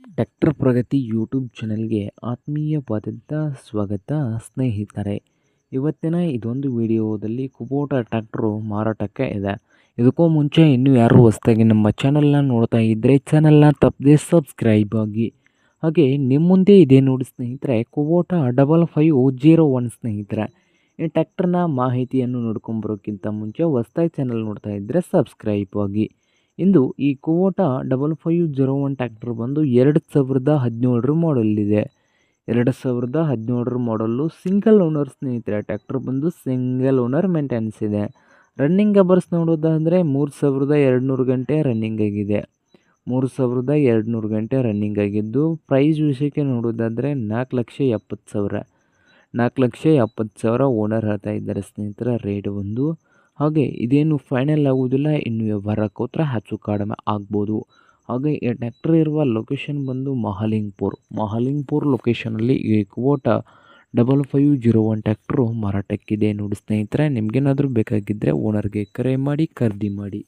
Tractor ಪ್ರಗತಿ YouTube ಚಾನಲ್ಗೆ ಆತ್ಮೀಯವಾದಂಥ ಸ್ವಾಗತ ಸ್ನೇಹಿತರೆ. ಇವತ್ತಿನ ಇದೊಂದು ವಿಡಿಯೋದಲ್ಲಿ ಕುಬೋಟಾ ಟ್ರ್ಯಾಕ್ಟರು ಮಾರಾಟಕ್ಕೆ ಇದೆ. ಇದಕ್ಕೂ ಮುಂಚೆ ಇನ್ನೂ ಯಾರು ಹೊಸದಾಗಿ ನಮ್ಮ ಚಾನಲ್ನ ನೋಡ್ತಾ ಇದ್ದರೆ ಚಾನಲ್ನ ತಪ್ಪದೆ ಸಬ್ಸ್ಕ್ರೈಬ್ ಆಗಿ. ಹಾಗೆ ನಿಮ್ಮ ಮುಂದೆ ಇದೆ ನೋಡಿ ಸ್ನೇಹಿತರೆ, ಕುಬೋಟಾ 5501 ಸ್ನೇಹಿತರೆ. ಈ ಟ್ರ್ಯಾಕ್ಟರ್ನ ಮಾಹಿತಿಯನ್ನು ನೋಡ್ಕೊಂಬರೋಕ್ಕಿಂತ ಮುಂಚೆ ಹೊಸದಾಗಿ ಚಾನಲ್ ನೋಡ್ತಾ ಇದ್ದರೆ ಸಬ್ಸ್ಕ್ರೈಬ್ ಆಗಿ. ಇಂದು ಈ ಕುಬೋಟಾ 5501 ಟ್ರ್ಯಾಕ್ಟರ್ ಬಂದು 2017 ಮಾಡಲಿದೆ. 2017 ಮಾಡಲು ಸಿಂಗಲ್ ಓನರ್ ಸ್ನೇಹಿತರೆ. ಟ್ರ್ಯಾಕ್ಟರ್ ಬಂದು ಸಿಂಗಲ್ ಓನರ್ ಮೇಂಟೆನೆನ್ಸ್ ಇದೆ. ರನ್ನಿಂಗ್ ಅವರ್ಸ್ ನೋಡೋದಾದರೆ 3200 ಗಂಟೆ ರನ್ನಿಂಗ್ ಆಗಿದೆ. 3200 ಗಂಟೆ ರನ್ನಿಂಗ್ ಆಗಿದ್ದು, ಪ್ರೈಸ್ ವಿಷಯಕ್ಕೆ ನೋಡೋದಾದರೆ 4,70,000 4,70,000 ಓನರ್ ಹೇಳ್ತಾ ಇದ್ದಾರೆ ಸ್ನೇಹಿತರೆ. ರೇಟ್ ಒಂದು ಹಾಗೆ ಇದೇನು ಫೈನಲ್ ಆಗುವುದಿಲ್ಲ, ಇನ್ನು ವ್ಯವಹಾರ ಕೂತ್ರೆ ಹೆಚ್ಚು ಕಡಿಮೆ ಆಗ್ಬೋದು. ಹಾಗೆ ಈ ಟ್ರ್ಯಾಕ್ಟರ್ ಇರುವ ಲೊಕೇಶನ್ ಬಂದು ಮಹಾಲಿಂಗ್ಪುರ್ ಲೊಕೇಶನಲ್ಲಿ ಈ ಕುಬೋಟಾ 5501 ಟ್ರ್ಯಾಕ್ಟ್ರು ಮಾರಾಟಕ್ಕಿದೆ ನೋಡಿ ಸ್ನೇಹಿತರೆ. ನಿಮಗೇನಾದರೂ ಬೇಕಾಗಿದ್ದರೆ ಓನರ್ಗೆ ಕರೆ ಮಾಡಿ ಖರೀದಿ ಮಾಡಿ.